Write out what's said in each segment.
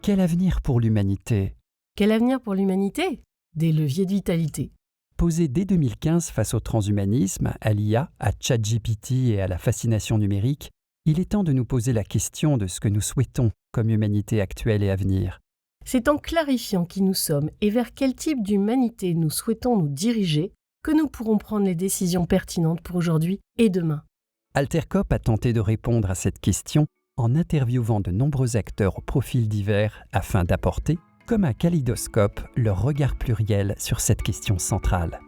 Quel avenir pour l'humanité ? Quel avenir pour l'humanité ? Des leviers de vitalité. Posé dès 2015 face au transhumanisme, à l'IA, à ChatGPT et à la fascination numérique, il est temps de nous poser la question de ce que nous souhaitons comme humanité actuelle et à venir. C'est en clarifiant qui nous sommes et vers quel type d'humanité nous souhaitons nous diriger que nous pourrons prendre les décisions pertinentes pour aujourd'hui et demain. Altercop a tenté de répondre à cette question en interviewant de nombreux acteurs aux profils divers afin d'apporter, comme un kaléidoscope, leur regard pluriel sur cette question centrale.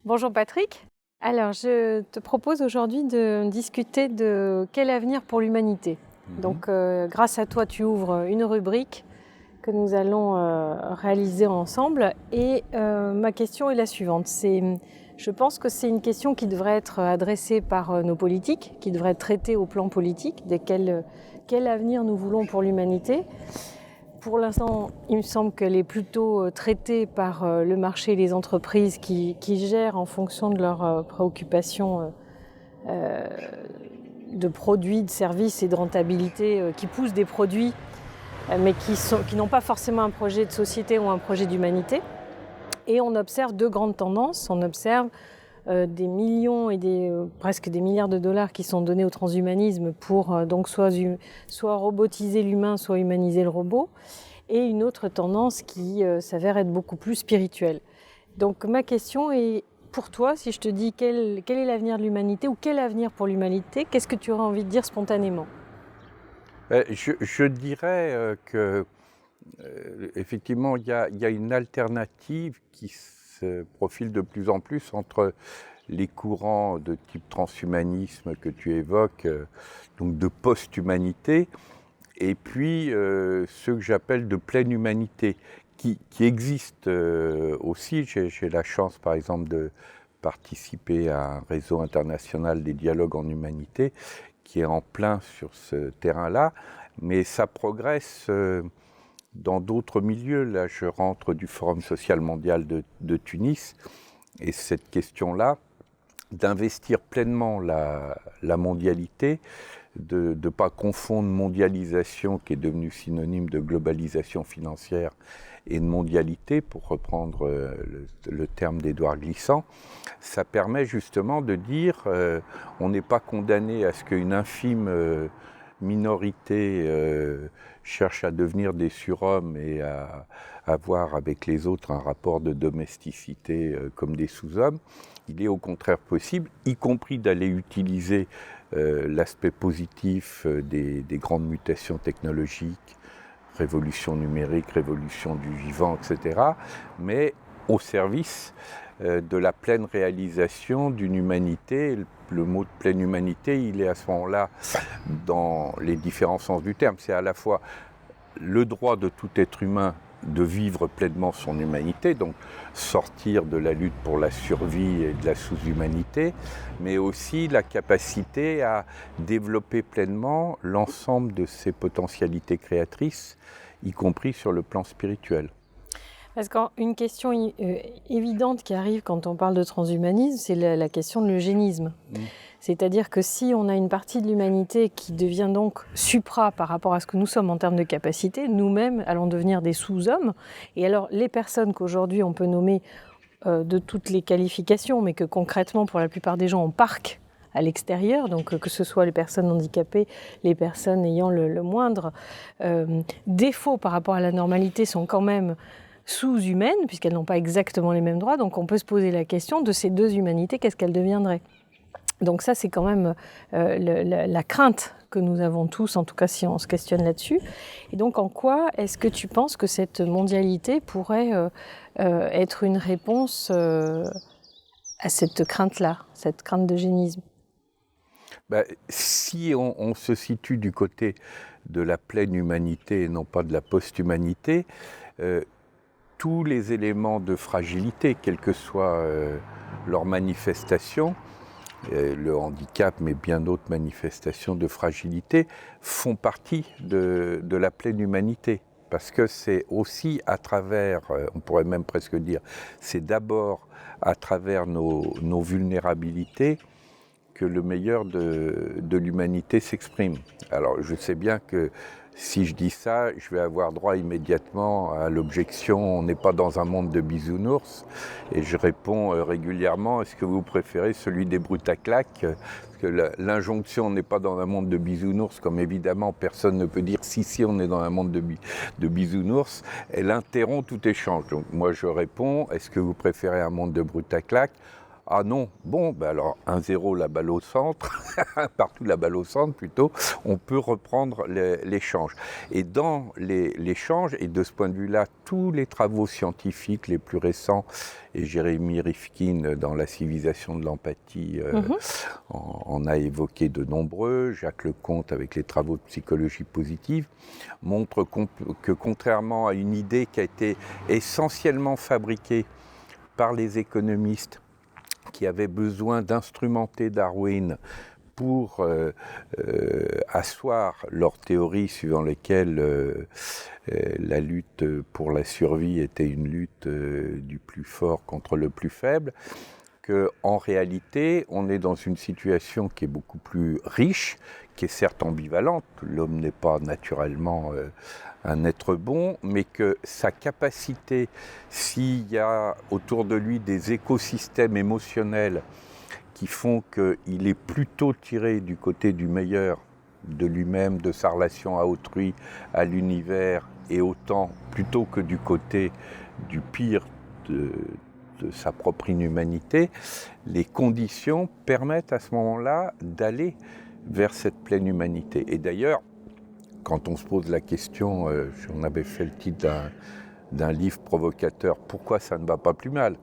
Bonjour Patrick. Alors, je te propose aujourd'hui de discuter de quel avenir pour l'humanité. Donc, grâce à toi, tu ouvres une rubrique que nous allons réaliser ensemble. Et ma question est la suivante. Je pense que c'est une question qui devrait être adressée par nos politiques, qui devrait être traitée au plan politique, de quel avenir nous voulons pour l'humanité. Pour l'instant, il me semble qu'elle est plutôt traitée par le marché et les entreprises qui gèrent en fonction de leurs préoccupations de produits, de services et de rentabilité, qui poussent des produits, mais qui n'ont pas forcément un projet de société ou un projet d'humanité. Et on observe deux grandes tendances. On observe des millions et presque des milliards de dollars qui sont donnés au transhumanisme pour donc soit robotiser l'humain, soit humaniser le robot. Et une autre tendance qui s'avère être beaucoup plus spirituelle. Donc ma question est, pour toi, si je te dis quel est l'avenir de l'humanité ou quel avenir pour l'humanité, qu'est-ce que tu aurais envie de dire spontanément ? Je dirais que effectivement, il y a une alternative qui se profile de plus en plus entre les courants de type transhumanisme que tu évoques, donc de post-humanité, et puis ceux que j'appelle de pleine humanité, qui existent aussi. J'ai la chance, par exemple, de participer à un réseau international des dialogues en humanité, qui est en plein sur ce terrain-là, mais ça progresse dans d'autres milieux. Là, je rentre du Forum social mondial de Tunis, et cette question-là, d'investir pleinement la mondialité, de ne pas confondre mondialisation, qui est devenue synonyme de globalisation financière, et de mondialité, pour reprendre le terme d'Édouard Glissant, ça permet justement de dire on n'est pas condamné à ce qu'une infime minorité cherche à devenir des surhommes et à avoir avec les autres un rapport de domesticité comme des sous-hommes. Il est au contraire possible, y compris d'aller utiliser l'aspect positif des grandes mutations technologiques, révolution numérique, révolution du vivant, etc., mais au service de la pleine réalisation d'une humanité. Le mot de pleine humanité, il est à ce moment-là dans les différents sens du terme. C'est à la fois le droit de tout être humain de vivre pleinement son humanité, donc sortir de la lutte pour la survie et de la sous-humanité, mais aussi la capacité à développer pleinement l'ensemble de ses potentialités créatrices, y compris sur le plan spirituel. Parce qu'une question évidente qui arrive quand on parle de transhumanisme, c'est la question de l'eugénisme. C'est-à-dire que si on a une partie de l'humanité qui devient donc supra par rapport à ce que nous sommes en termes de capacité, nous-mêmes allons devenir des sous-hommes. Et alors les personnes qu'aujourd'hui on peut nommer de toutes les qualifications, mais que concrètement pour la plupart des gens on parque à l'extérieur, donc que ce soit les personnes handicapées, les personnes ayant le moindre défaut par rapport à la normalité sont quand même sous-humaines, puisqu'elles n'ont pas exactement les mêmes droits. Donc on peut se poser la question de ces deux humanités, qu'est-ce qu'elles deviendraient ? Donc ça, c'est quand même la crainte que nous avons tous, en tout cas si on se questionne là-dessus. Et donc en quoi est-ce que tu penses que cette mondialité pourrait être une réponse à cette crainte-là, cette crainte d'eugénisme ? Si on se situe du côté de la pleine humanité et non pas de la post-humanité, tous les éléments de fragilité, quelle que soit leur manifestation, le handicap, mais bien d'autres manifestations de fragilité, font partie de la pleine humanité. parce que c'est aussi à travers, on pourrait même presque dire, c'est d'abord à travers nos vulnérabilités que le meilleur de l'humanité s'exprime. Alors je sais bien que si je dis ça, je vais avoir droit immédiatement à l'objection « on n'est pas dans un monde de bisounours » et je réponds régulièrement « est-ce que vous préférez celui des brutes à claques ?» Parce que l'injonction « on n'est pas dans un monde de bisounours » comme évidemment personne ne peut dire « si on est dans un monde de bisounours », elle interrompt tout échange. Donc moi je réponds « est-ce que vous préférez un monde de brutes à claques ?» Ah non, bon, ben alors 1-0 la balle au centre, partout la balle au centre plutôt, on peut reprendre l'échange. Et dans l'échange, et de ce point de vue-là, tous les travaux scientifiques les plus récents, et Jérémy Rifkin dans La civilisation de l'empathie en a évoqué de nombreux, Jacques Lecomte avec les travaux de psychologie positive, montrent que contrairement à une idée qui a été essentiellement fabriquée par les économistes, qui avaient besoin d'instrumenter Darwin pour asseoir leur théorie suivant lesquelles la lutte pour la survie était une lutte du plus fort contre le plus faible, qu'en réalité, on est dans une situation qui est beaucoup plus riche, qui est certes ambivalente, l'homme n'est pas naturellement un être bon, mais que sa capacité, s'il y a autour de lui des écosystèmes émotionnels qui font qu'il est plutôt tiré du côté du meilleur de lui-même, de sa relation à autrui, à l'univers et au temps, plutôt que du côté du pire de sa propre inhumanité, les conditions permettent à ce moment-là d'aller vers cette pleine humanité. Et d'ailleurs, quand on se pose la question, on avait fait le titre d'un livre provocateur, pourquoi ça ne va pas plus mal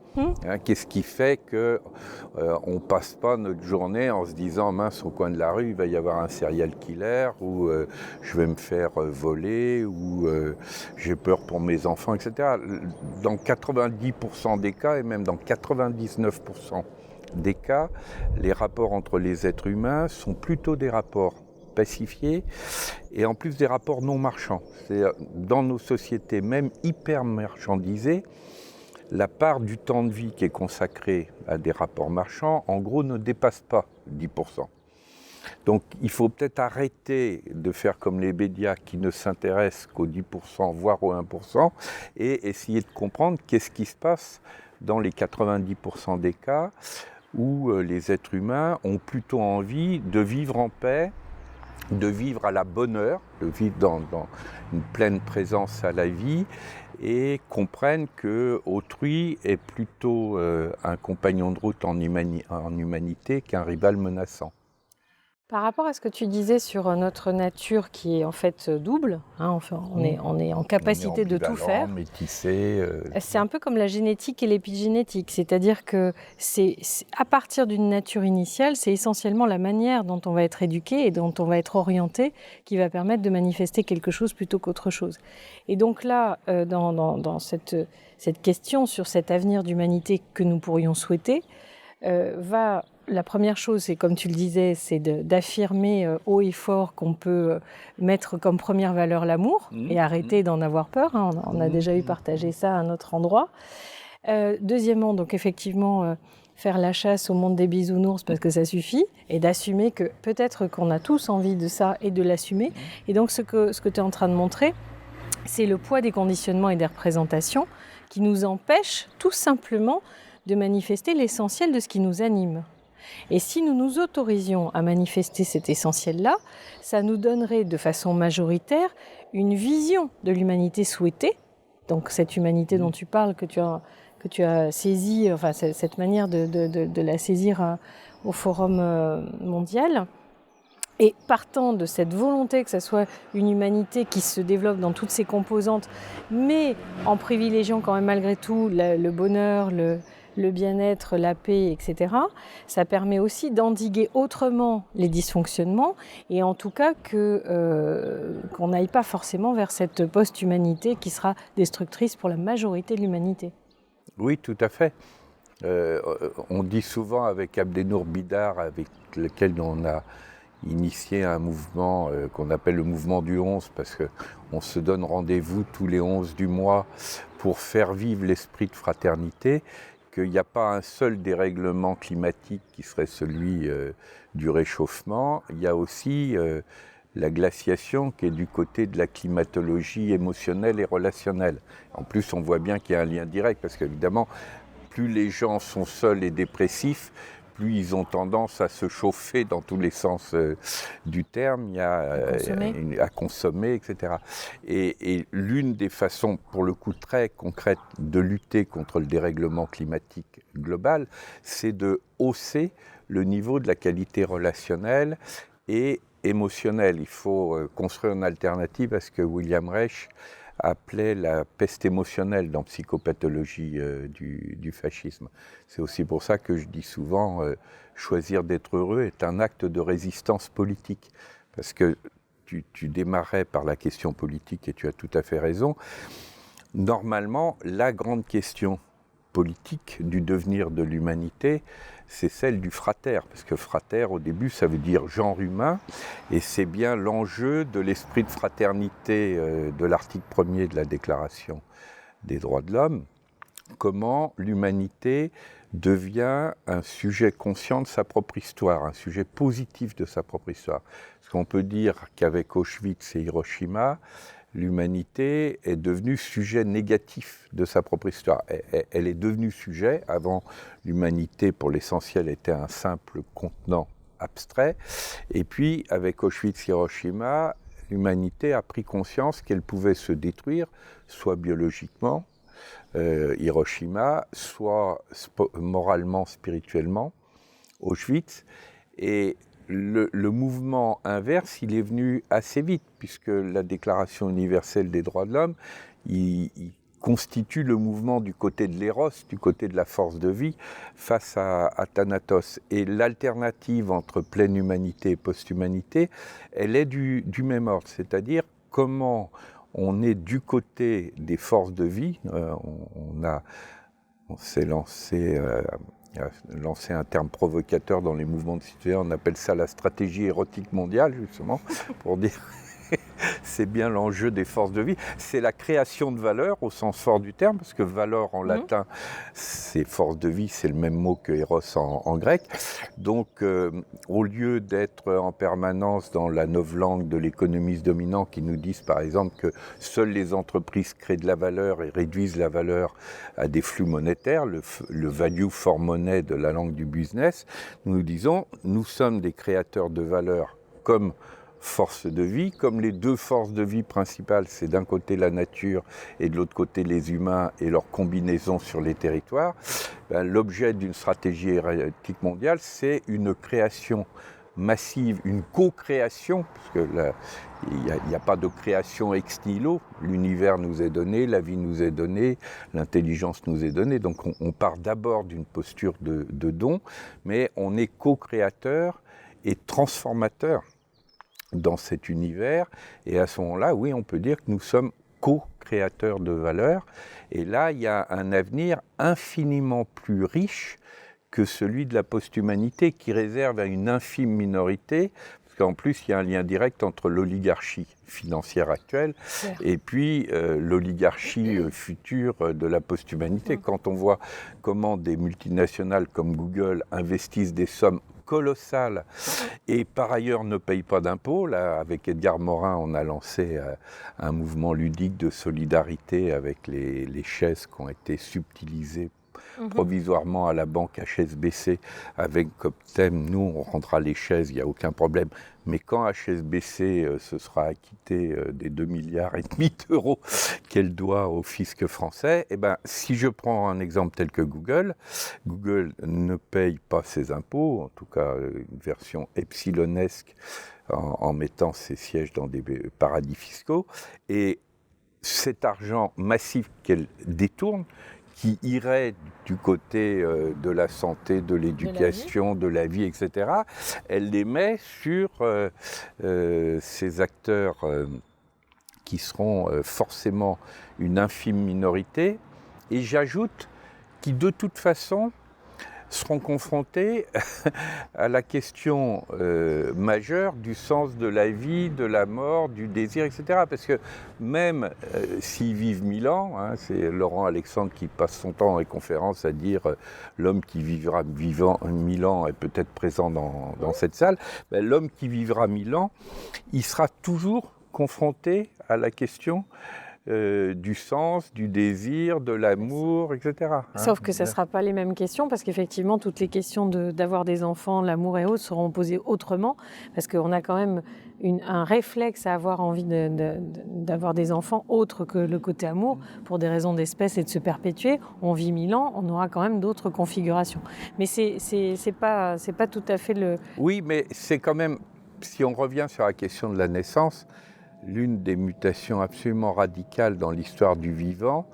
qu'est-ce qui fait qu'on ne passe pas notre journée en se disant, mince, au coin de la rue, il va y avoir un serial killer, ou je vais me faire voler, ou j'ai peur pour mes enfants, etc. Dans 90% des cas, et même dans 99% des cas, les rapports entre les êtres humains sont plutôt des rapports pacifiés et en plus des rapports non marchands. C'est-à-dire, dans nos sociétés même hyper marchandisées, la part du temps de vie qui est consacrée à des rapports marchands, en gros, ne dépasse pas 10%. Donc il faut peut-être arrêter de faire comme les médias qui ne s'intéressent qu'aux 10%, voire aux 1%, et essayer de comprendre qu'est-ce qui se passe dans les 90% des cas où les êtres humains ont plutôt envie de vivre en paix, de vivre à la bonne heure, de vivre dans une pleine présence à la vie, et comprennent qu'autrui est plutôt un compagnon de route en humanité qu'un rival menaçant. Par rapport à ce que tu disais sur notre nature qui est en fait double, enfin, on est en capacité de tout faire. Métissé, c'est un peu comme la génétique et l'épigénétique, c'est-à-dire que c'est à partir d'une nature initiale, c'est essentiellement la manière dont on va être éduqué et dont on va être orienté qui va permettre de manifester quelque chose plutôt qu'autre chose. Et donc là, dans cette question sur cet avenir d'humanité que nous pourrions souhaiter, la première chose, c'est comme tu le disais, c'est d'affirmer haut et fort qu'on peut mettre comme première valeur l'amour et arrêter d'en avoir peur. On a déjà eu partagé ça à un autre endroit. Deuxièmement, donc effectivement, faire la chasse au monde des bisounours parce que ça suffit et d'assumer que peut-être qu'on a tous envie de ça et de l'assumer. Et donc ce que tu es en train de montrer, c'est le poids des conditionnements et des représentations qui nous empêchent tout simplement de manifester l'essentiel de ce qui nous anime. Et si nous nous autorisions à manifester cet essentiel-là, ça nous donnerait de façon majoritaire une vision de l'humanité souhaitée, donc cette humanité dont tu parles, que tu as saisie, enfin cette manière de la saisir au Forum mondial. Et partant de cette volonté que ce soit une humanité qui se développe dans toutes ses composantes, mais en privilégiant quand même malgré tout le bonheur, le bien-être, la paix, etc., ça permet aussi d'endiguer autrement les dysfonctionnements et en tout cas qu'on n'aille pas forcément vers cette post-humanité qui sera destructrice pour la majorité de l'humanité. Oui, tout à fait. On dit souvent avec Abdenour Bidar, avec lequel on a initié un mouvement qu'on appelle le mouvement du 11, parce qu'on se donne rendez-vous tous les 11 du mois pour faire vivre l'esprit de fraternité, qu'il n'y a pas un seul dérèglement climatique qui serait celui du réchauffement. Il y a aussi la glaciation qui est du côté de la climatologie émotionnelle et relationnelle. En plus, on voit bien qu'il y a un lien direct, parce qu'évidemment, plus les gens sont seuls et dépressifs, plus ils ont tendance à se chauffer dans tous les sens du terme, à consommer, etc. Et l'une des façons, pour le coup très concrète, de lutter contre le dérèglement climatique global, c'est de hausser le niveau de la qualité relationnelle et émotionnelle. Il faut construire une alternative à ce que William Reich appelait la peste émotionnelle dans Psychopathologie du fascisme. C'est aussi pour ça que je dis souvent choisir d'être heureux est un acte de résistance politique. Parce que tu démarrais par la question politique et tu as tout à fait raison. Normalement, la grande question politique du devenir de l'humanité, c'est celle du frater, parce que frater, au début, ça veut dire genre humain, et c'est bien l'enjeu de l'esprit de fraternité de l'article 1er de la Déclaration des droits de l'homme, comment l'humanité devient un sujet conscient de sa propre histoire, un sujet positif de sa propre histoire. Parce qu'on peut dire qu'avec Auschwitz et Hiroshima, l'humanité est devenue sujet négatif de sa propre histoire. Elle est devenue sujet. Avant, l'humanité, pour l'essentiel, était un simple contenant abstrait. Et puis, avec Auschwitz-Hiroshima, l'humanité a pris conscience qu'elle pouvait se détruire, soit biologiquement, Hiroshima, soit moralement, spirituellement, Auschwitz. Et le mouvement inverse, il est venu assez vite, puisque la Déclaration universelle des droits de l'homme, il constitue le mouvement du côté de l'éros, du côté de la force de vie, face à Thanatos. Et l'alternative entre pleine humanité et post-humanité, elle est du même ordre, c'est-à-dire comment on est du côté des forces de vie. On s'est lancé un terme provocateur dans les mouvements de citoyens, on appelle ça la stratégie érotique mondiale, justement, pour dire c'est bien l'enjeu des forces de vie. C'est la création de valeur au sens fort du terme, parce que valeur en latin, c'est force de vie, c'est le même mot que éros en grec. Donc, au lieu d'être en permanence dans la novlangue de l'économiste dominant qui nous disent par exemple que seules les entreprises créent de la valeur et réduisent la valeur à des flux monétaires, le value for money de la langue du business, nous disons, nous sommes des créateurs de valeur comme force de vie, comme les deux forces de vie principales, c'est d'un côté la nature et de l'autre côté les humains et leur combinaison sur les territoires, l'objet d'une stratégie érotique mondiale, c'est une création massive, une co-création, parce que il n'y a pas de création ex nihilo, l'univers nous est donné, la vie nous est donnée, l'intelligence nous est donnée, donc on part d'abord d'une posture de don, mais on est co-créateur et transformateur dans cet univers, et à ce moment-là, oui, on peut dire que nous sommes co-créateurs de valeur, et là, il y a un avenir infiniment plus riche que celui de la post-humanité, qui réserve à une infime minorité, parce qu'en plus, il y a un lien direct entre l'oligarchie financière actuelle et puis l'oligarchie future de la post-humanité. Quand on voit comment des multinationales comme Google investissent des sommes colossales et par ailleurs ne payent pas d'impôts. Là, avec Edgar Morin, on a lancé un mouvement ludique de solidarité avec les chaises qui ont été subtilisées provisoirement à la banque HSBC avec comme thème, nous on rendra les chaises, il n'y a aucun problème, mais quand HSBC se sera acquitté des 2,5 milliards d'euros qu'elle doit au fisc français, eh ben, si je prends un exemple tel que Google ne paye pas ses impôts, en tout cas une version epsilonesque en mettant ses sièges dans des paradis fiscaux, et cet argent massif qu'elle détourne, qui irait du côté de la santé, de l'éducation, de la vie, etc., elle les met sur ces acteurs qui seront forcément une infime minorité. Et j'ajoute qui, de toute façon, seront confrontés à la question majeure du sens de la vie, de la mort, du désir, etc. Parce que même s'ils vivent 1000 ans, hein, c'est Laurent Alexandre qui passe son temps dans les conférences à dire l'homme qui vivra 1000 ans est peut-être présent dans cette salle, ben, l'homme qui vivra 1000 ans, il sera toujours confronté à la question du sens, du désir, de l'amour, etc. Hein. Sauf que ça ne sera pas les mêmes questions, parce qu'effectivement, toutes les questions d'avoir des enfants, l'amour et autres seront posées autrement, parce qu'on a quand même un réflexe à avoir envie d'avoir des enfants autre que le côté amour, pour des raisons d'espèce et de se perpétuer. On vit 1000 ans, on aura quand même d'autres configurations. Mais c'est pas tout à fait le... Oui, mais c'est quand même, si on revient sur la question de la naissance, l'une des mutations absolument radicales dans l'histoire du vivant,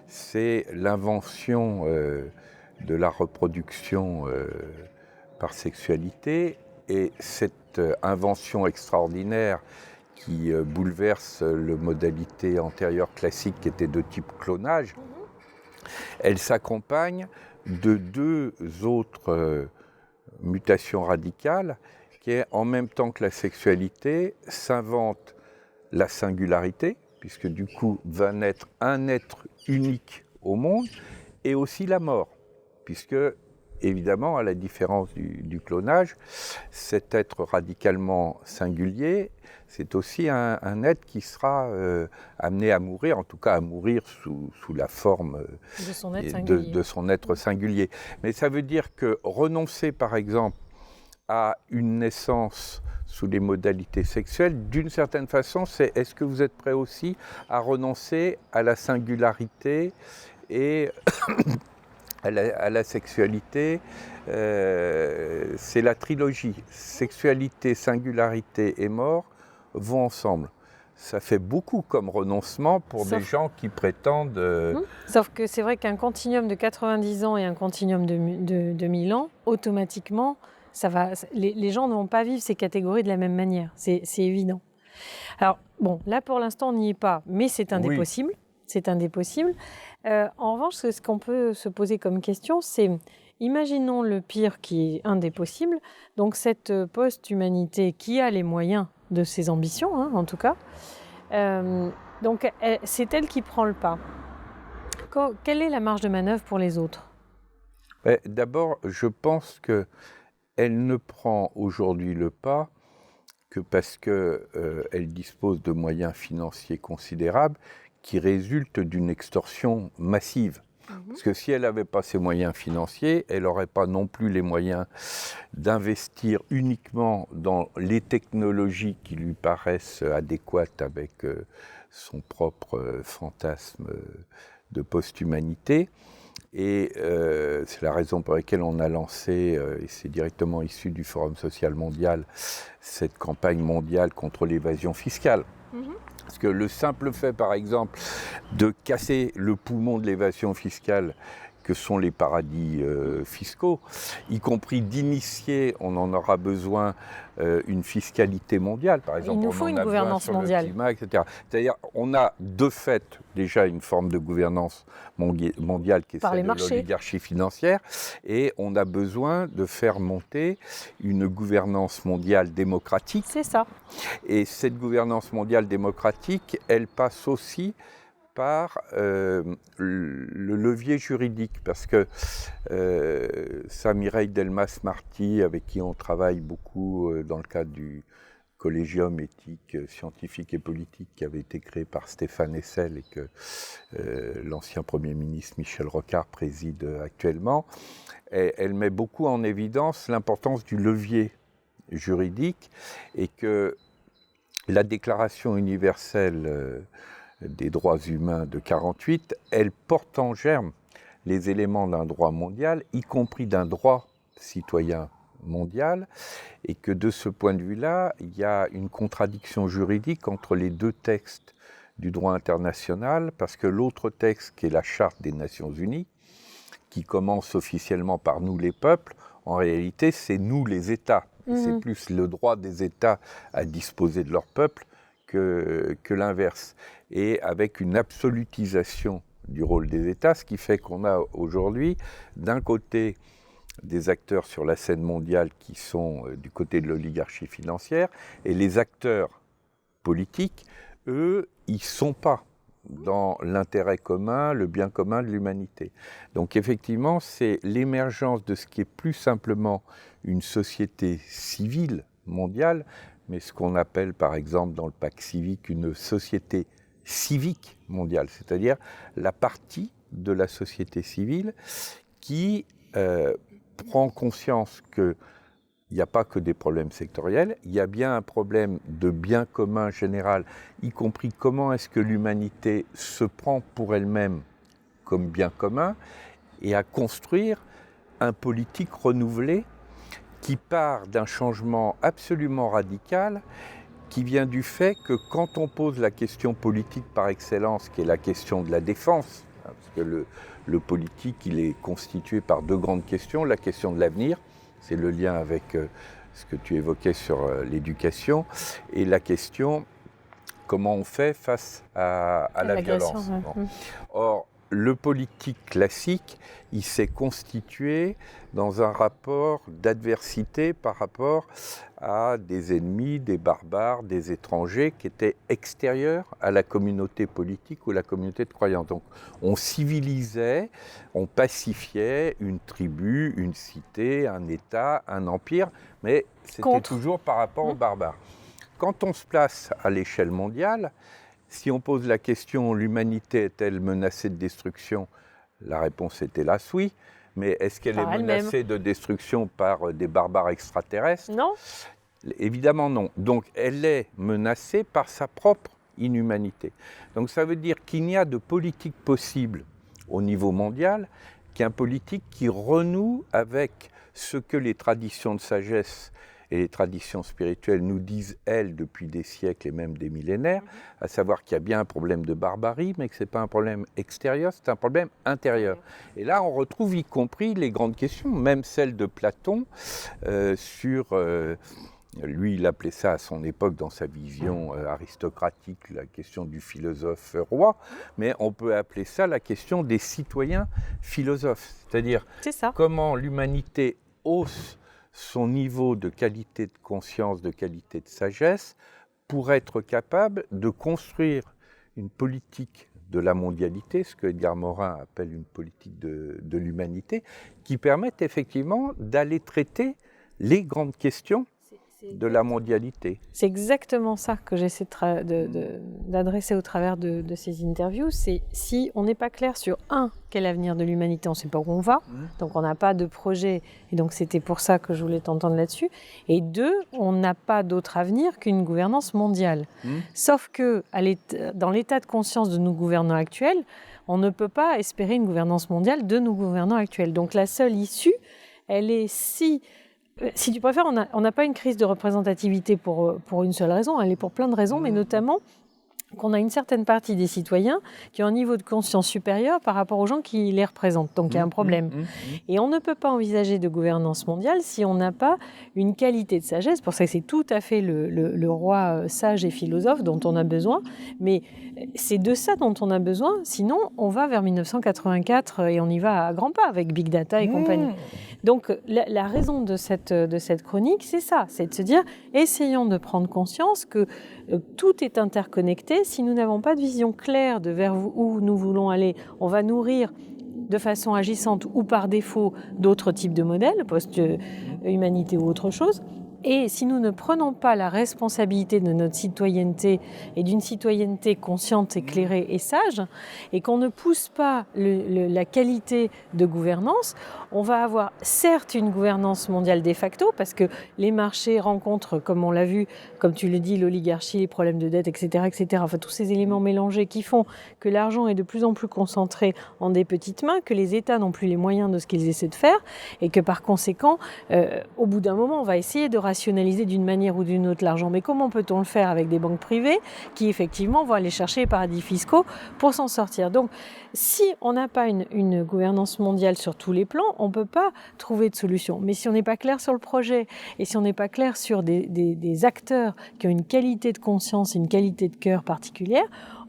c'est l'invention de la reproduction par sexualité. Et cette invention extraordinaire qui bouleverse les modalités antérieures classiques qui étaient de type clonage, elle s'accompagne de deux autres mutations radicales qui est, en même temps que la sexualité, s'invente la singularité, puisque du coup va naître un être unique au monde, et aussi la mort, puisque évidemment, à la différence du clonage, cet être radicalement singulier, c'est aussi un être qui sera amené à mourir, en tout cas à mourir sous la forme de son être singulier. Mais ça veut dire que renoncer, par exemple, à une naissance sous les modalités sexuelles, d'une certaine façon, c'est est-ce que vous êtes prêt aussi à renoncer à la singularité et à la sexualité, c'est la trilogie. Sexualité, singularité et mort vont ensemble. Ça fait beaucoup comme renoncement pour des gens qui prétendent... Sauf que c'est vrai qu'un continuum de 90 ans et un continuum de 1000 ans, automatiquement, les gens ne vont pas vivre ces catégories de la même manière. C'est évident. Alors, bon, là pour l'instant, on n'y est pas, mais c'est un des possibles. C'est un des possibles. En revanche, ce qu'on peut se poser comme question, c'est, imaginons le pire qui est un des possibles, donc cette post-humanité qui a les moyens de ses ambitions, hein, en tout cas, donc c'est elle qui prend le pas. Quelle est la marge de manœuvre pour les autres ? D'abord, je pense qu'elle ne prend aujourd'hui le pas que parce qu'elle dispose de moyens financiers considérables qui résultent d'une extorsion massive. Parce que si elle n'avait pas ces moyens financiers, elle n'aurait pas non plus les moyens d'investir uniquement dans les technologies qui lui paraissent adéquates avec son propre fantasme de post-humanité. Et c'est la raison pour laquelle on a lancé, et c'est directement issu du Forum social mondial, cette campagne mondiale contre l'évasion fiscale. Parce que le simple fait, par exemple, de casser le poumon de l'évasion fiscale que sont les paradis fiscaux, y compris d'initier, on en aura besoin, une fiscalité mondiale, par exemple. Il nous faut une gouvernance mondiale. Climat, etc. C'est-à-dire, on a de fait déjà une forme de gouvernance mondiale qui est celle de l'oligarchie financière, et on a besoin de faire monter une gouvernance mondiale démocratique. C'est ça. Et cette gouvernance mondiale démocratique, elle passe aussi par le levier juridique, parce que ça, Mireille Delmas-Marty, avec qui on travaille beaucoup dans le cadre du collégium éthique, scientifique et politique qui avait été créé par Stéphane Hessel et que l'ancien Premier ministre Michel Rocard préside actuellement, elle met beaucoup en évidence l'importance du levier juridique, et que la Déclaration universelle des droits humains de 1948, elle porte en germe les éléments d'un droit mondial, y compris d'un droit citoyen mondial, et que de ce point de vue-là, il y a une contradiction juridique entre les deux textes du droit international, parce que l'autre texte, qui est la Charte des Nations Unies, qui commence officiellement par « nous les peuples », en réalité, c'est « nous les États ». C'est plus le droit des États à disposer de leur peuple que l'inverse. Et avec une absolutisation du rôle des États, ce qui fait qu'on a aujourd'hui, d'un côté, des acteurs sur la scène mondiale qui sont du côté de l'oligarchie financière, et les acteurs politiques, eux, ils ne sont pas dans l'intérêt commun, le bien commun de l'humanité. Donc effectivement, c'est l'émergence de ce qui est plus simplement une société civile mondiale, mais ce qu'on appelle par exemple dans le pacte civique une société civique mondiale, c'est-à-dire la partie de la société civile qui prend conscience qu'il n'y a pas que des problèmes sectoriels, il y a bien un problème de bien commun général, y compris comment est-ce que l'humanité se prend pour elle-même comme bien commun, et à construire un politique renouvelé qui part d'un changement absolument radical, qui vient du fait que quand on pose la question politique par excellence, qui est la question de la défense, parce que le politique, il est constitué par deux grandes questions, la question de l'avenir, c'est le lien avec ce que tu évoquais sur l'éducation, et la question comment on fait face à la violence. Ouais. Bon. Or, le politique classique, il s'est constitué dans un rapport d'adversité par rapport à des ennemis, des barbares, des étrangers qui étaient extérieurs à la communauté politique ou la communauté de croyants. Donc on civilisait, on pacifiait une tribu, une cité, un État, un empire, mais c'était toujours par rapport aux barbares. Quand on se place à l'échelle mondiale, si on pose la question « l'humanité est-elle menacée de destruction ?» La réponse est hélas oui. Mais est-ce qu'elle est menacée de destruction par des barbares extraterrestres ? Non. Évidemment non. Donc elle est menacée par sa propre inhumanité. Donc ça veut dire qu'il n'y a de politique possible au niveau mondial qu'un politique qui renoue avec ce que les traditions de sagesse et les traditions spirituelles nous disent, elles, depuis des siècles et même des millénaires, à savoir qu'il y a bien un problème de barbarie, mais que ce n'est pas un problème extérieur, c'est un problème intérieur. Et là, on retrouve y compris les grandes questions, même celles de Platon, sur... lui, il appelait ça à son époque, dans sa vision aristocratique, la question du philosophe roi, mais on peut appeler ça la question des citoyens philosophes, c'est-à-dire comment l'humanité hausse son niveau de qualité de conscience, de qualité de sagesse, pour être capable de construire une politique de la mondialité, ce que Edgar Morin appelle une politique de l'humanité, qui permette effectivement d'aller traiter les grandes questions de la mondialité. C'est exactement ça que j'essaie d'adresser au travers de ces interviews. C'est si on n'est pas clair sur quel est l'avenir de l'humanité, on ne sait pas où on va, donc on n'a pas de projet, et donc c'était pour ça que je voulais t'entendre là-dessus. Et deux, on n'a pas d'autre avenir qu'une gouvernance mondiale. Sauf que dans l'état de conscience de nos gouvernants actuels, on ne peut pas espérer une gouvernance mondiale de nos gouvernants actuels. Donc la seule issue, elle est si tu préfères, on n'a pas une crise de représentativité pour une seule raison, elle est pour plein de raisons, mais notamment qu'on a une certaine partie des citoyens qui ont un niveau de conscience supérieur par rapport aux gens qui les représentent. Donc il y a un problème. Et on ne peut pas envisager de gouvernance mondiale si on n'a pas une qualité de sagesse. Pour ça que c'est tout à fait le roi sage et philosophe dont on a besoin. Mais c'est de ça dont on a besoin. Sinon, on va vers 1984 et on y va à grands pas avec Big Data et compagnie. Donc la raison de cette chronique, c'est ça. C'est de se dire, essayons de prendre conscience que tout est interconnecté. Si nous n'avons pas de vision claire de vers où nous voulons aller, on va nourrir de façon agissante ou par défaut d'autres types de modèles, post-humanité ou autre chose. Et si nous ne prenons pas la responsabilité de notre citoyenneté et d'une citoyenneté consciente, éclairée et sage, et qu'on ne pousse pas la qualité de gouvernance, on va avoir certes une gouvernance mondiale de facto, parce que les marchés rencontrent, comme on l'a vu, comme tu le dis, l'oligarchie, les problèmes de dette, etc., etc. Enfin, tous ces éléments mélangés qui font que l'argent est de plus en plus concentré en des petites mains, que les États n'ont plus les moyens de ce qu'ils essaient de faire, et que par conséquent, au bout d'un moment, on va essayer de rationaliser d'une manière ou d'une autre l'argent. Mais comment peut-on le faire avec des banques privées qui, effectivement, vont aller chercher les paradis fiscaux pour s'en sortir? Donc, si on n'a pas une gouvernance mondiale sur tous les plans, on ne peut pas trouver de solution. Mais si on n'est pas clair sur le projet et si on n'est pas clair sur des acteurs qui ont une qualité de conscience et une qualité de cœur particulière,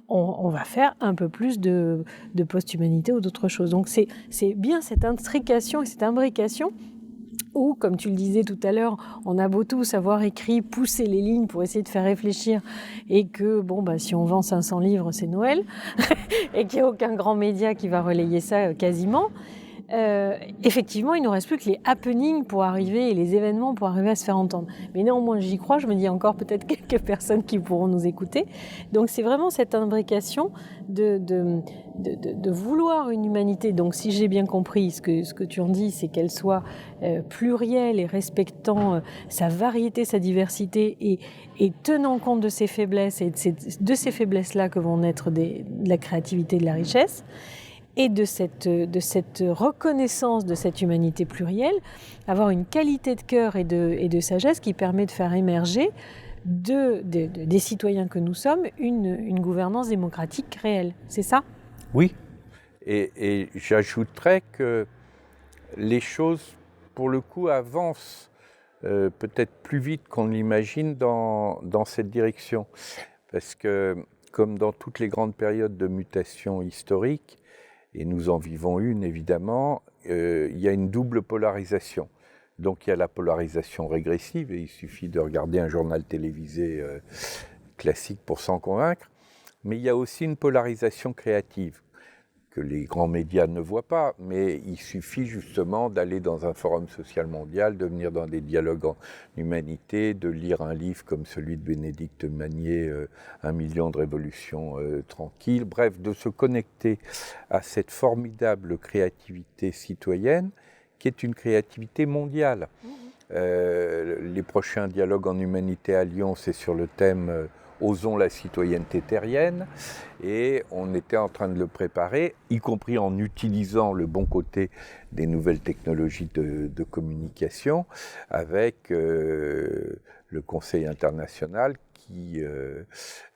on va faire un peu plus de post-humanité ou d'autres choses. Donc c'est bien cette intrication et cette imbrication Ou, comme tu le disais tout à l'heure, on a beau tous avoir écrit, pousser les lignes pour essayer de faire réfléchir, et que, si on vend 500 livres, c'est Noël, et qu'il n'y a aucun grand média qui va relayer ça quasiment, effectivement, il ne nous reste plus que les happenings pour arriver, et les événements pour arriver à se faire entendre. Mais néanmoins, j'y crois, je me dis encore peut-être quelques personnes qui pourront nous écouter. Donc c'est vraiment cette imbrication de vouloir une humanité. Donc si j'ai bien compris, ce que tu en dis, c'est qu'elle soit plurielle et respectant sa variété, sa diversité, et tenant compte de ses faiblesses, et de ces faiblesses-là que vont naître de la créativité et de la richesse. Et de cette reconnaissance de cette humanité plurielle, avoir une qualité de cœur et de sagesse qui permet de faire émerger des citoyens que nous sommes une gouvernance démocratique réelle. C'est ça ? Oui, et j'ajouterais que les choses, pour le coup, avancent peut-être plus vite qu'on l'imagine dans cette direction. Parce que, comme dans toutes les grandes périodes de mutation historique, et nous en vivons une évidemment, il y a une double polarisation. Donc il y a la polarisation régressive, et il suffit de regarder un journal télévisé classique pour s'en convaincre, mais il y a aussi une polarisation créative, que les grands médias ne voient pas, mais il suffit justement d'aller dans un forum social mondial, de venir dans des dialogues en humanité, de lire un livre comme celui de Bénédicte Magnier, 1 million de révolutions tranquilles, bref, de se connecter à cette formidable créativité citoyenne, qui est une créativité mondiale. Les prochains dialogues en humanité à Lyon, c'est sur le thème Osons la citoyenneté terrienne, et on était en train de le préparer, y compris en utilisant le bon côté des nouvelles technologies de communication, avec le Conseil international qui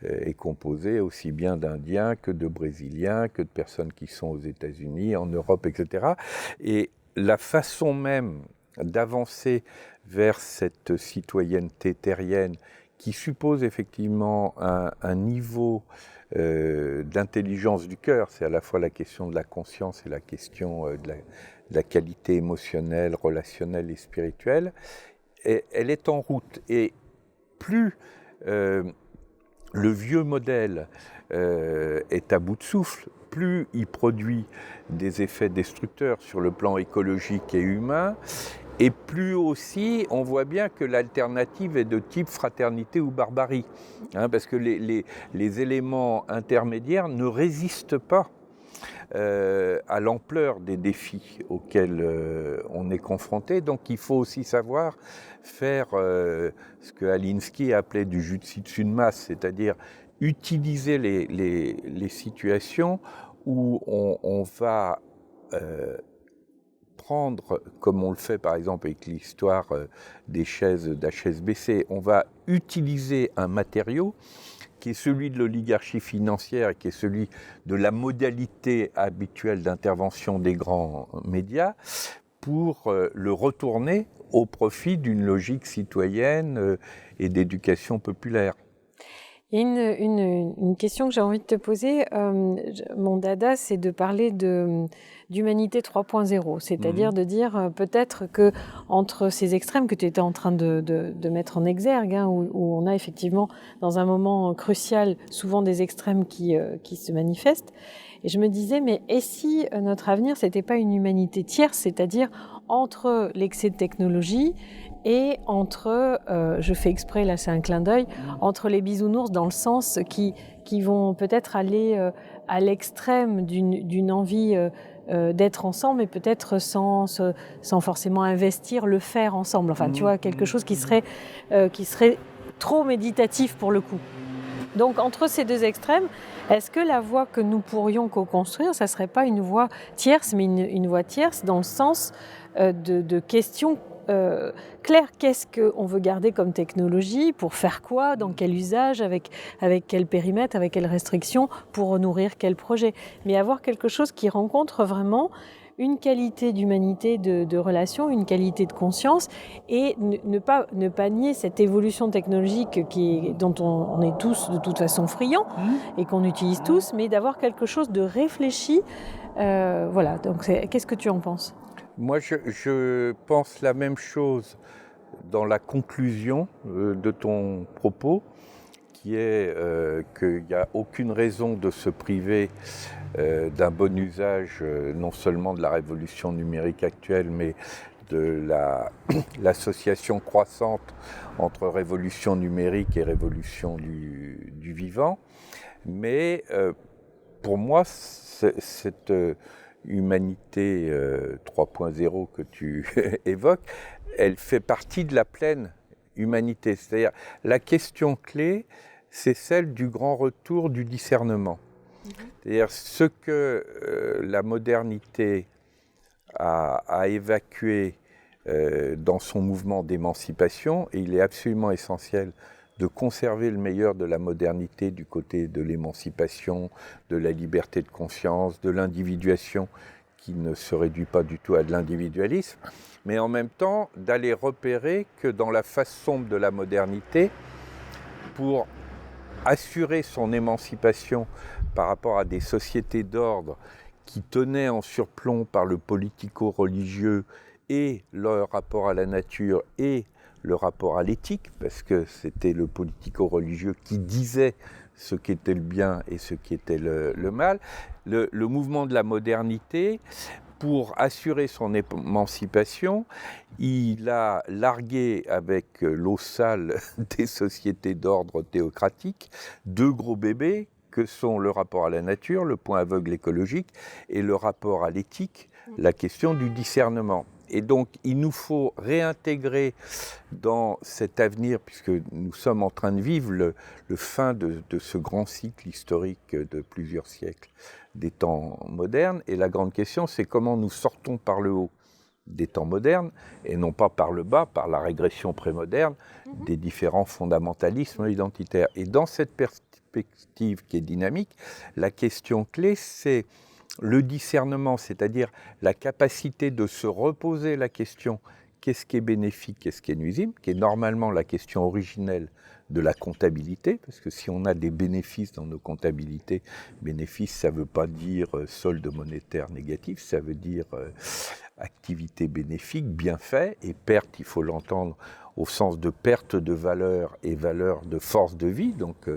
est composé aussi bien d'Indiens que de Brésiliens, que de personnes qui sont aux États-Unis, en Europe, etc. Et la façon même d'avancer vers cette citoyenneté terrienne, qui suppose effectivement un niveau d'intelligence du cœur, c'est à la fois la question de la conscience et la question de la qualité émotionnelle, relationnelle et spirituelle, et elle est en route. Et plus le vieux modèle est à bout de souffle, plus il produit des effets destructeurs sur le plan écologique et humain, et plus aussi, on voit bien que l'alternative est de type fraternité ou barbarie, parce que les éléments intermédiaires ne résistent pas à l'ampleur des défis auxquels on est confronté. Donc il faut aussi savoir faire ce que Alinsky appelait du jujitsu de masse, c'est-à-dire utiliser les situations où on va prendre, comme on le fait par exemple avec l'histoire des chaises d'HSBC, on va utiliser un matériau qui est celui de l'oligarchie financière et qui est celui de la modalité habituelle d'intervention des grands médias pour le retourner au profit d'une logique citoyenne et d'éducation populaire. Il y a une question que j'ai envie de te poser. Mon dada, c'est de parler d'humanité 3.0, c'est-à-dire de dire peut-être que entre ces extrêmes que tu étais en train de mettre en exergue, où on a effectivement dans un moment crucial souvent des extrêmes qui se manifestent, et je me disais, mais et si notre avenir, c'était pas une humanité tierce, c'est-à-dire entre l'excès de technologie et entre, je fais exprès, là c'est un clin d'œil, entre les bisounours dans le sens qui vont peut-être aller à l'extrême d'une envie d'être ensemble, mais peut-être sans forcément investir, le faire ensemble. Enfin, tu vois, quelque chose qui serait trop méditatif pour le coup. Donc, entre ces deux extrêmes, est-ce que la voie que nous pourrions co-construire, ça ne serait pas une voie tierce, mais une voie tierce dans le sens de questions claires? Qu'est-ce qu'on veut garder comme technologie? Pour faire quoi? Dans quel usage? Avec quel périmètre? Avec quelles restrictions? Pour nourrir quel projet? Mais avoir quelque chose qui rencontre vraiment une qualité d'humanité, de relation, une qualité de conscience, et ne pas nier cette évolution technologique dont on est tous de toute façon friands et qu'on utilise tous, mais d'avoir quelque chose de réfléchi. Voilà, donc qu'est-ce que tu en penses ? Moi, je pense la même chose dans la conclusion de ton propos, qui est qu'il n'y a aucune raison de se priver d'un bon usage, non seulement de la révolution numérique actuelle, mais de l'association croissante entre révolution numérique et révolution du vivant. Mais pour moi, cette humanité 3.0 que tu évoques, elle fait partie de la pleine humanité. C'est-à-dire, la question clé, c'est celle du grand retour du discernement. C'est-à-dire, ce que la modernité a évacué dans son mouvement d'émancipation, et il est absolument essentiel de conserver le meilleur de la modernité du côté de l'émancipation, de la liberté de conscience, de l'individuation qui ne se réduit pas du tout à de l'individualisme, mais en même temps d'aller repérer que dans la face sombre de la modernité, pour assurer son émancipation par rapport à des sociétés d'ordre qui tenaient en surplomb par le politico-religieux et leur rapport à la nature et le rapport à l'éthique, parce que c'était le politico-religieux qui disait ce qu'était le bien et ce qui était le mal. Le mouvement de la modernité, pour assurer son émancipation, il a largué avec l'eau sale des sociétés d'ordre théocratique deux gros bébés que sont le rapport à la nature, le point aveugle écologique, et le rapport à l'éthique, la question du discernement. Et donc, il nous faut réintégrer dans cet avenir, puisque nous sommes en train de vivre le fin de ce grand cycle historique de plusieurs siècles des temps modernes. Et la grande question, c'est comment nous sortons par le haut des temps modernes, et non pas par le bas, par la régression prémoderne des différents fondamentalismes identitaires. Et dans cette perspective qui est dynamique, la question clé, c'est le discernement, c'est-à-dire la capacité de se reposer la question qu'est-ce qui est bénéfique, qu'est-ce qui est nuisible, qui est normalement la question originelle de la comptabilité, parce que si on a des bénéfices dans nos comptabilités, bénéfices, ça ne veut pas dire solde monétaire négatif, ça veut dire activité bénéfique, bienfait, et perte, il faut l'entendre au sens de perte de valeur et valeur de force de vie. Donc,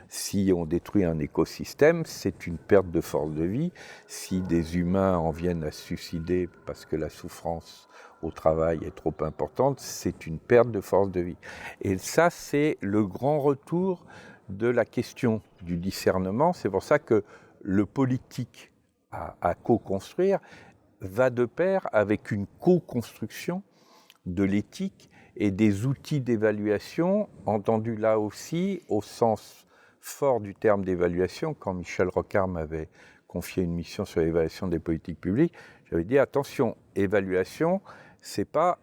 si on détruit un écosystème, c'est une perte de force de vie. Si des humains en viennent à se suicider parce que la souffrance au travail est trop importante, c'est une perte de force de vie. Et ça, c'est le grand retour de la question du discernement. C'est pour ça que le politique à co-construire va de pair avec une co-construction de l'éthique et des outils d'évaluation, entendus là aussi au sens fort du terme d'évaluation. Quand Michel Rocard m'avait confié une mission sur l'évaluation des politiques publiques, j'avais dit attention, évaluation, c'est pas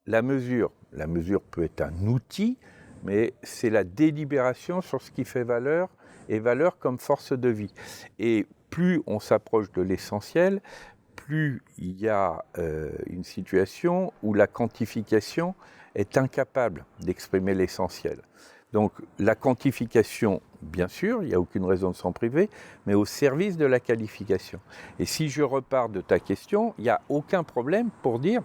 la mesure. La mesure peut être un outil, mais c'est la délibération sur ce qui fait valeur et valeur comme force de vie. Et plus on s'approche de l'essentiel, plus il y a une situation où la quantification est incapable d'exprimer l'essentiel. Donc la quantification, bien sûr, il n'y a aucune raison de s'en priver, mais au service de la qualification. Et si je repars de ta question, il n'y a aucun problème pour dire,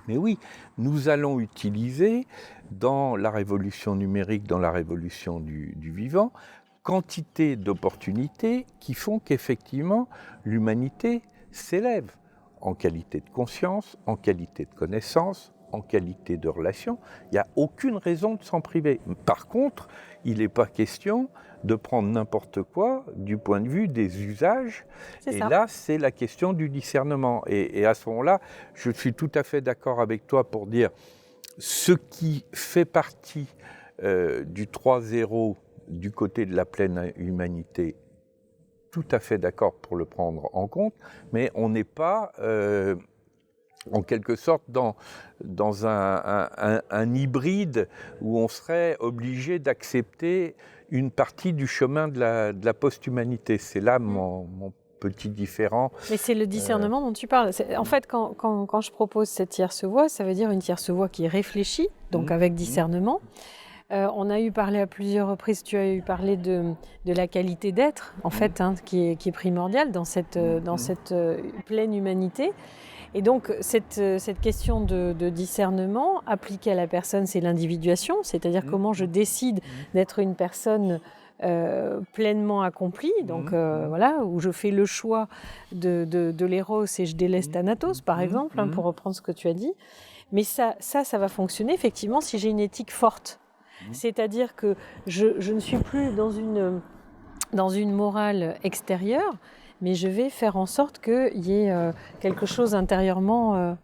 mais oui, nous allons utiliser dans la révolution numérique, dans la révolution du vivant, quantité d'opportunités qui font qu'effectivement l'humanité s'élève en qualité de conscience, en qualité de connaissance, en qualité de relation. Il n'y a aucune raison de s'en priver. Par contre, il n'est pas question de prendre n'importe quoi du point de vue des usages. Et là, c'est la question du discernement. Et à ce moment-là, je suis tout à fait d'accord avec toi pour dire ce qui fait partie du 3.0 du côté de la pleine humanité, tout à fait d'accord pour le prendre en compte, mais on n'est pas en quelque sorte dans un hybride où on serait obligé d'accepter une partie du chemin de la post-humanité. C'est là mon petit différent. Mais c'est le discernement dont tu parles. En fait, quand je propose cette tierce voie, ça veut dire une tierce voie qui est réfléchie, donc avec discernement, On a eu parlé à plusieurs reprises, tu as eu parlé de la qualité d'être, en fait, qui est primordiale dans cette pleine humanité. Et donc, cette question de discernement appliquée à la personne, c'est l'individuation, c'est-à-dire comment je décide d'être une personne pleinement accomplie, donc voilà, où je fais le choix de l'éros et je délaisse Thanatos, par exemple, pour reprendre ce que tu as dit. Mais ça va fonctionner effectivement si j'ai une éthique forte. C'est-à-dire que je ne suis plus dans une morale extérieure, mais je vais faire en sorte qu'il y ait quelque chose intérieurement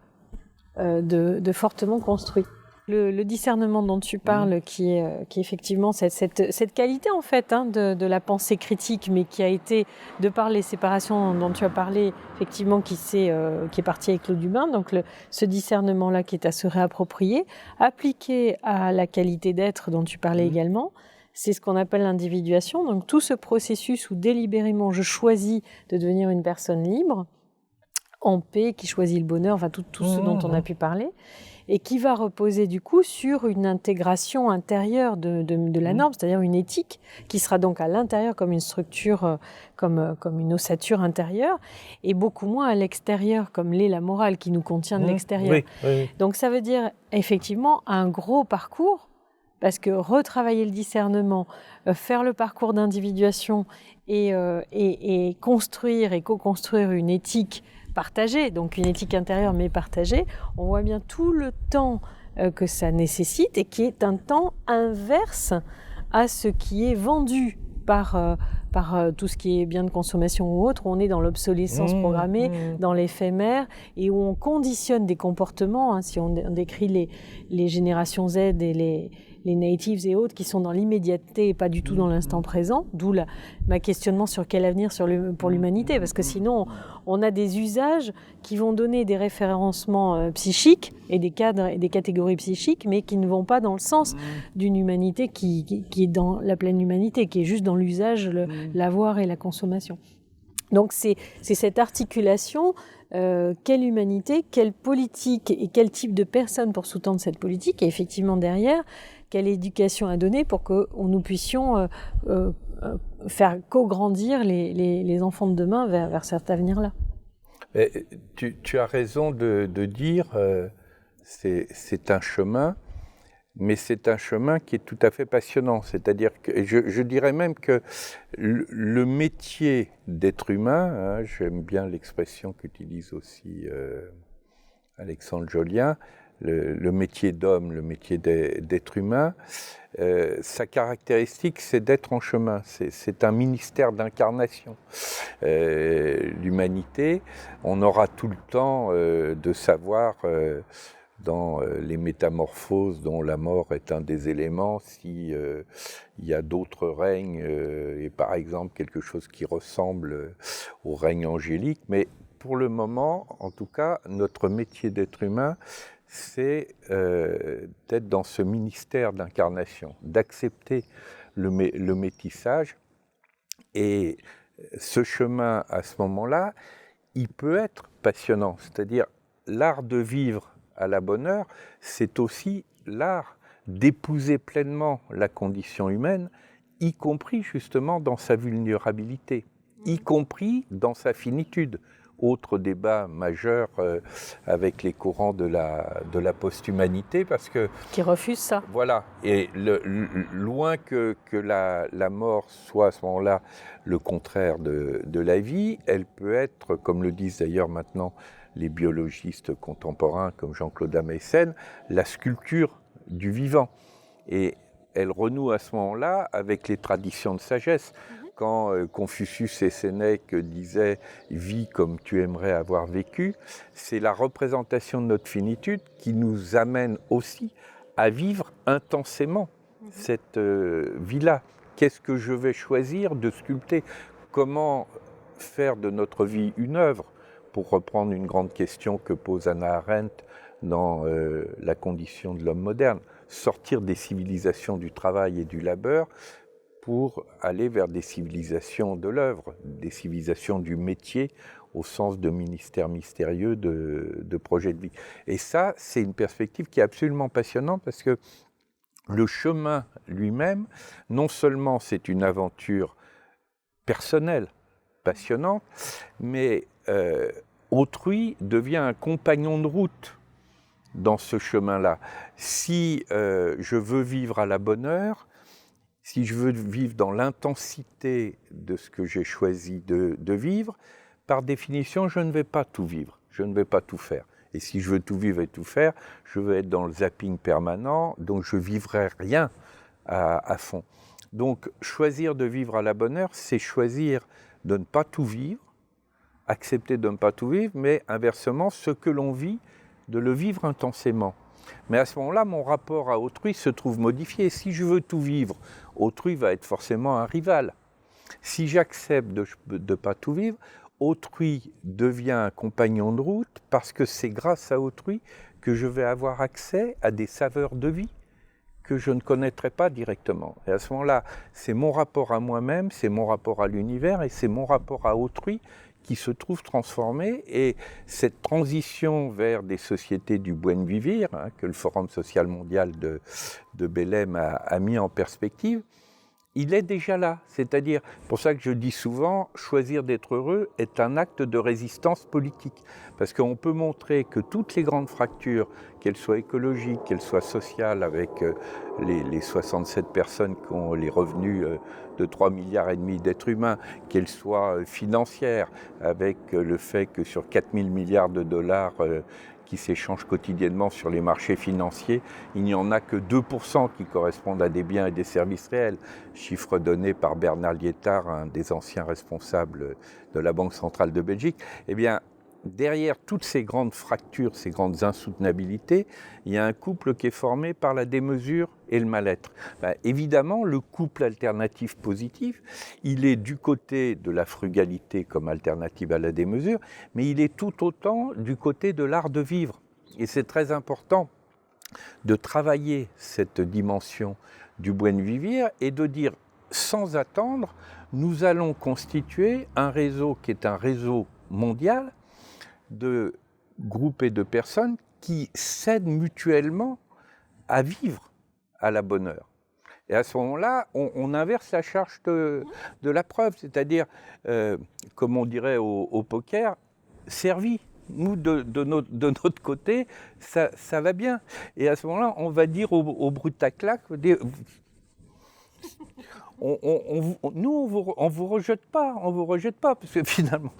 de fortement construit. Le discernement dont tu parles, qui est effectivement cette qualité en fait de la pensée critique, mais qui a été, de par les séparations dont tu as parlé, effectivement, qui est parti avec Claude Hubin, donc ce discernement-là qui est à se réapproprier, appliqué à la qualité d'être dont tu parlais également, c'est ce qu'on appelle l'individuation, donc tout ce processus où délibérément je choisis de devenir une personne libre, en paix, qui choisit le bonheur, enfin tout ce dont on a pu parler, et qui va reposer du coup sur une intégration intérieure de la norme, c'est-à-dire une éthique qui sera donc à l'intérieur comme une structure, comme une ossature intérieure, et beaucoup moins à l'extérieur comme l'est la morale qui nous contient de l'extérieur. Oui. Donc ça veut dire effectivement un gros parcours, parce que retravailler le discernement, faire le parcours d'individuation et construire et co-construire une éthique partagée, donc une éthique intérieure mais partagée, on voit bien tout le temps que ça nécessite et qui est un temps inverse à ce qui est vendu par tout ce qui est bien de consommation ou autre, où on est dans l'obsolescence programmée, dans l'éphémère, et où on conditionne des comportements, si on décrit les générations Z et les natives et autres qui sont dans l'immédiateté et pas du tout dans l'instant présent, d'où ma questionnement sur quel avenir pour l'humanité, parce que sinon on a des usages qui vont donner des référencements psychiques et des cadres et des catégories psychiques, mais qui ne vont pas dans le sens d'une humanité qui est dans la pleine humanité, qui est juste dans l'usage, l'avoir et la consommation. Donc c'est cette articulation, quelle humanité, quelle politique et quel type de personnes pour sous-tendre cette politique, et effectivement derrière, quelle éducation à donner pour que nous puissions faire co-grandir les enfants de demain vers cet avenir-là. Tu as raison de dire c'est un chemin, mais c'est un chemin qui est tout à fait passionnant. C'est-à-dire que je dirais même que le métier d'être humain, j'aime bien l'expression qu'utilise aussi Alexandre Jolien, le métier d'homme, le métier d'être humain, sa caractéristique, c'est d'être en chemin. C'est un ministère d'incarnation. L'humanité, on aura tout le temps de savoir dans les métamorphoses dont la mort est un des éléments, si il y a d'autres règnes, et par exemple quelque chose qui ressemble au règne angélique. Mais pour le moment, en tout cas, notre métier d'être humain, c'est d'être dans ce ministère d'incarnation, d'accepter le métissage. Et ce chemin, à ce moment-là, il peut être passionnant. C'est-à-dire, l'art de vivre à la bonne heure, c'est aussi l'art d'épouser pleinement la condition humaine, y compris justement dans sa vulnérabilité, y compris dans sa finitude. Autre débat majeur avec les courants de la post-humanité, parce que... Qui refusent ça. Voilà, et loin que la mort soit à ce moment-là le contraire de la vie, elle peut être, comme le disent d'ailleurs maintenant les biologistes contemporains comme Jean-Claude Ameisen, la sculpture du vivant. Et elle renoue à ce moment-là avec les traditions de sagesse. Quand Confucius et Sénèque disaient « vis comme tu aimerais avoir vécu », c'est la représentation de notre finitude qui nous amène aussi à vivre intensément cette vie-là. Qu'est-ce que je vais choisir de sculpter? Comment faire de notre vie une œuvre? Pour reprendre une grande question que pose Hannah Arendt dans La condition de l'homme moderne, sortir des civilisations du travail et du labeur pour aller vers des civilisations de l'œuvre, des civilisations du métier au sens de ministère mystérieux, de projet de vie. Et ça, c'est une perspective qui est absolument passionnante parce que le chemin lui-même, non seulement c'est une aventure personnelle, passionnante, mais autrui devient un compagnon de route dans ce chemin-là. Si je veux vivre à la bonne heure, si je veux vivre dans l'intensité de ce que j'ai choisi de vivre, par définition, je ne vais pas tout vivre, je ne vais pas tout faire. Et si je veux tout vivre et tout faire, je vais être dans le zapping permanent, donc je ne vivrai rien à fond. Donc, choisir de vivre à la bonne heure, c'est choisir de ne pas tout vivre, accepter de ne pas tout vivre, mais inversement, ce que l'on vit, de le vivre intensément. Mais à ce moment-là, mon rapport à autrui se trouve modifié. Si je veux tout vivre, autrui va être forcément un rival. Si j'accepte de ne pas tout vivre, autrui devient un compagnon de route parce que c'est grâce à autrui que je vais avoir accès à des saveurs de vie que je ne connaîtrais pas directement. Et à ce moment-là, c'est mon rapport à moi-même, c'est mon rapport à l'univers et c'est mon rapport à autrui qui se trouve transformé. Et cette transition vers des sociétés du buen vivir, que le Forum social mondial de Belém a mis en perspective, il est déjà là. C'est-à-dire, pour ça que je dis souvent, choisir d'être heureux est un acte de résistance politique. Parce qu'on peut montrer que toutes les grandes fractures, qu'elles soient écologiques, qu'elles soient sociales, avec les 67 personnes qui ont les revenus de 3,5 milliards d'êtres humains, qu'elles soient financières, avec le fait que sur 4 000 milliards de dollars qui s'échangent quotidiennement sur les marchés financiers, il n'y en a que 2% qui correspondent à des biens et des services réels. Chiffre donné par Bernard Liétard, un des anciens responsables de la Banque centrale de Belgique. Eh bien, derrière toutes ces grandes fractures, ces grandes insoutenabilités, il y a un couple qui est formé par la démesure et le mal-être. Évidemment, le couple alternatif positif, il est du côté de la frugalité comme alternative à la démesure, mais il est tout autant du côté de l'art de vivre. Et c'est très important de travailler cette dimension du buen vivir et de dire, sans attendre, nous allons constituer un réseau qui est un réseau mondial de groupes et de personnes qui s'aident mutuellement à vivre à la bonne heure. Et à ce moment-là, on inverse la charge de la preuve, c'est-à-dire, comme on dirait au poker, servi. Nous, de notre côté, ça va bien. Et à ce moment-là, on va dire au brutaclac, on vous rejette pas, parce que finalement,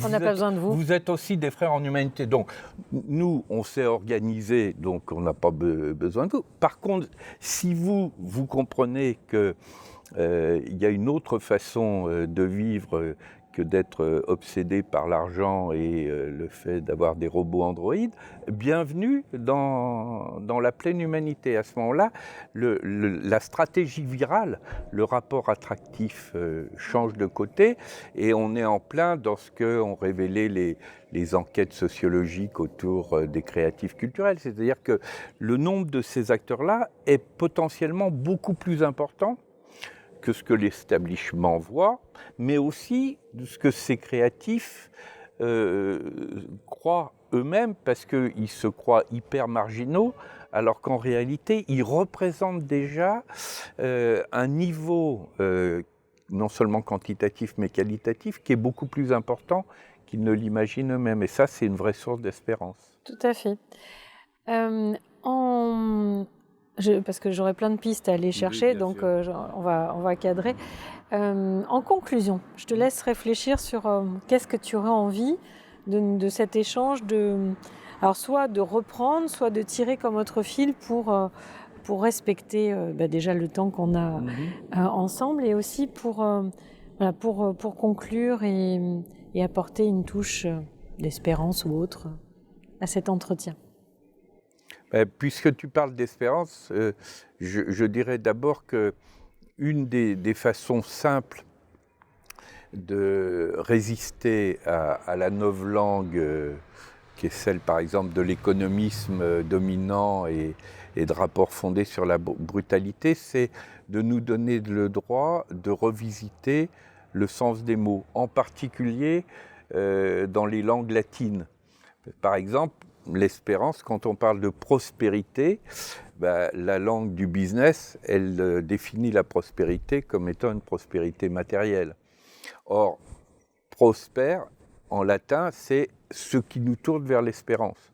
on n'a pas besoin de vous. Vous êtes aussi des frères en humanité. Donc, nous, on s'est organisés, donc on n'a pas besoin de vous. Par contre, si vous comprenez que il y a une autre façon de vivre que d'être obsédé par l'argent et le fait d'avoir des robots androïdes, bienvenue dans la pleine humanité. À ce moment-là, la stratégie virale, le rapport attractif change de côté et on est en plein dans ce qu'ont révélé les enquêtes sociologiques autour des créatifs culturels. C'est-à-dire que le nombre de ces acteurs-là est potentiellement beaucoup plus important que ce que l'establishment voit, mais aussi de ce que ces créatifs croient eux-mêmes, parce qu'ils se croient hyper marginaux, alors qu'en réalité, ils représentent déjà un niveau, non seulement quantitatif, mais qualitatif, qui est beaucoup plus important qu'ils ne l'imaginent eux-mêmes. Et ça, c'est une vraie source d'espérance. Tout à fait. Parce que j'aurais plein de pistes à aller chercher, oui, donc on va cadrer. En conclusion, je te laisse réfléchir sur qu'est-ce que tu aurais envie de cet échange, alors soit de reprendre, soit de tirer comme autre fil pour respecter déjà le temps qu'on a ensemble, et aussi pour conclure et apporter une touche d'espérance ou autre à cet entretien. Puisque tu parles d'espérance, je dirais d'abord qu'une des façons simples de résister à la novlangue, qui est celle par exemple de l'économisme dominant et de rapports fondés sur la brutalité, c'est de nous donner le droit de revisiter le sens des mots, en particulier dans les langues latines. Par exemple, l'espérance, quand on parle de prospérité, la langue du business, elle définit la prospérité comme étant une prospérité matérielle. Or, prosper, en latin, c'est ce qui nous tourne vers l'espérance.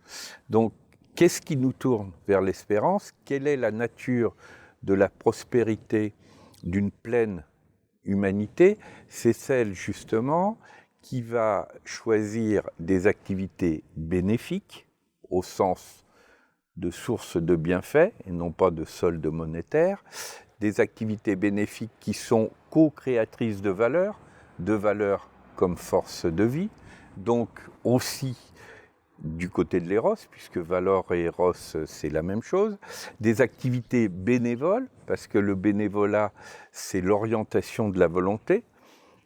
Donc, qu'est-ce qui nous tourne vers l'espérance? Quelle est la nature de la prospérité d'une pleine humanité? C'est celle, justement, qui va choisir des activités bénéfiques, au sens de source de bienfaits, et non pas de solde monétaire, des activités bénéfiques qui sont co-créatrices de valeurs comme force de vie, donc aussi du côté de l'éros, puisque valeur et éros, c'est la même chose, des activités bénévoles, parce que le bénévolat, c'est l'orientation de la volonté.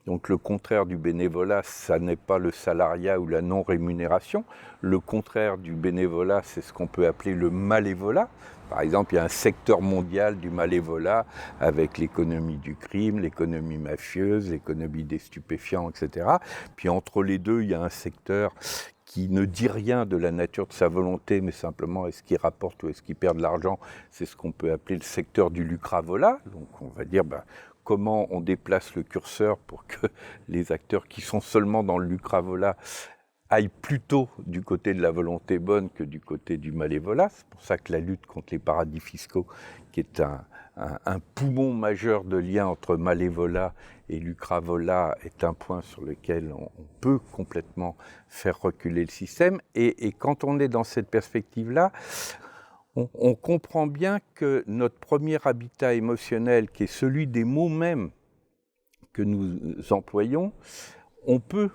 Donc le contraire du bénévolat, ça n'est pas le salariat ou la non-rémunération. Le contraire du bénévolat, c'est ce qu'on peut appeler le malévolat. Par exemple, il y a un secteur mondial du malévolat avec l'économie du crime, l'économie mafieuse, l'économie des stupéfiants, etc. Puis entre les deux, il y a un secteur qui ne dit rien de la nature de sa volonté, mais simplement est-ce qu'il rapporte ou est-ce qu'il perd de l'argent. C'est ce qu'on peut appeler le secteur du lucravola. Donc on va dire comment on déplace le curseur pour que les acteurs qui sont seulement dans le lucravola aillent plutôt du côté de la volonté bonne que du côté du malévolat. C'est pour ça que la lutte contre les paradis fiscaux, qui est un poumon majeur de lien entre malévolat et lucravola, est un point sur lequel on peut complètement faire reculer le système. Et quand on est dans cette perspective-là, on comprend bien que notre premier habitat émotionnel, qui est celui des mots mêmes que nous employons, on peut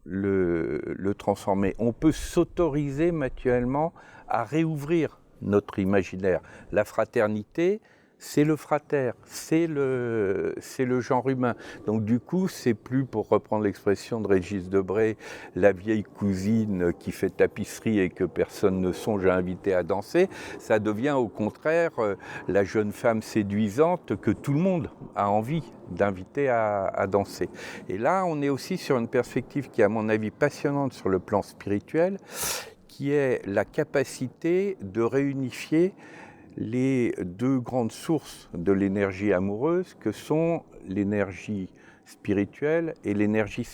le transformer. On peut s'autoriser mutuellement à réouvrir notre imaginaire. La fraternité, c'est le frater, c'est le genre humain. Donc du coup, c'est plus, pour reprendre l'expression de Régis Debray, la vieille cousine qui fait tapisserie et que personne ne songe à inviter à danser. Ça devient au contraire la jeune femme séduisante que tout le monde a envie d'inviter à danser. Et là, on est aussi sur une perspective qui est à mon avis passionnante sur le plan spirituel, qui est la capacité de réunifier les deux grandes sources de l'énergie amoureuse que sont l'énergie spirituelle et l'énergie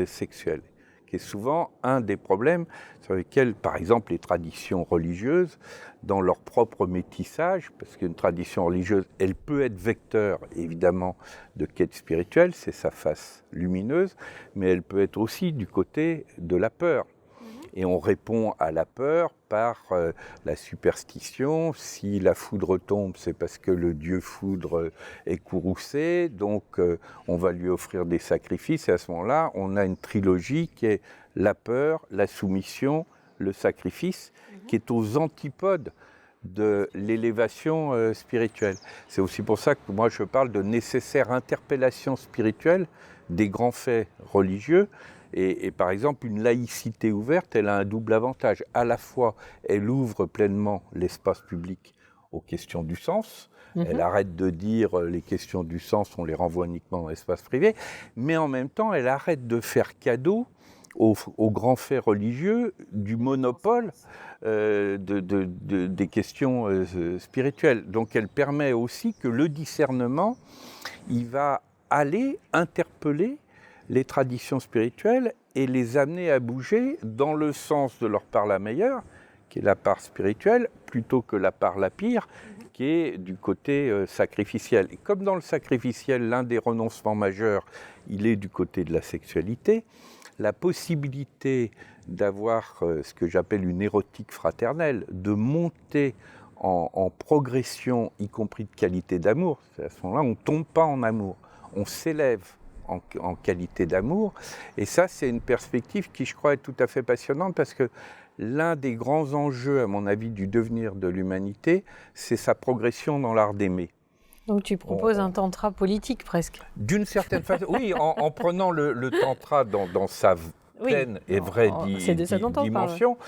sexuelle, qui est souvent un des problèmes sur lesquels, par exemple, les traditions religieuses, dans leur propre métissage, parce qu'une tradition religieuse, elle peut être vecteur, évidemment, de quête spirituelle, c'est sa face lumineuse, mais elle peut être aussi du côté de la peur. Et on répond à la peur par la superstition. Si la foudre tombe, c'est parce que le dieu foudre est courroucé, donc on va lui offrir des sacrifices. Et à ce moment-là, on a une trilogie qui est la peur, la soumission, le sacrifice, qui est aux antipodes de l'élévation spirituelle. C'est aussi pour ça que moi je parle de nécessaire interpellation spirituelle des grands faits religieux. Et par exemple, une laïcité ouverte, elle a un double avantage. À la fois, elle ouvre pleinement l'espace public aux questions du sens. Elle arrête de dire les questions du sens, on les renvoie uniquement dans l'espace privé. Mais en même temps, elle arrête de faire cadeau aux grands faits religieux du monopole des questions spirituelles. Donc elle permet aussi que le discernement, il va aller interpeller les traditions spirituelles et les amener à bouger dans le sens de leur part la meilleure, qui est la part spirituelle, plutôt que la part la pire, qui est du côté sacrificiel. Et comme dans le sacrificiel, l'un des renoncements majeurs, il est du côté de la sexualité, la possibilité d'avoir ce que j'appelle une érotique fraternelle, de monter en progression, y compris de qualité d'amour, à ce moment-là, on ne tombe pas en amour, on s'élève en qualité d'amour. Et ça, c'est une perspective qui, je crois, est tout à fait passionnante parce que l'un des grands enjeux, à mon avis, du devenir de l'humanité, c'est sa progression dans l'art d'aimer. Donc tu proposes un tantra politique presque. D'une certaine façon, oui, en prenant le tantra dans sa pleine et vraie dimension,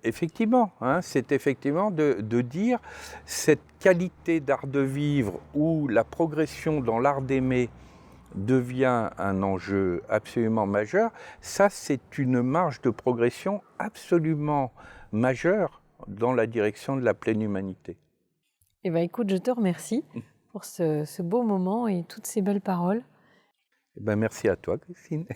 effectivement, c'est effectivement de dire cette qualité d'art de vivre où la progression dans l'art d'aimer devient un enjeu absolument majeur. Ça, c'est une marge de progression absolument majeure dans la direction de la pleine humanité. Eh bien, écoute, je te remercie pour ce beau moment et toutes ces belles paroles. Eh ben, merci à toi, Christine.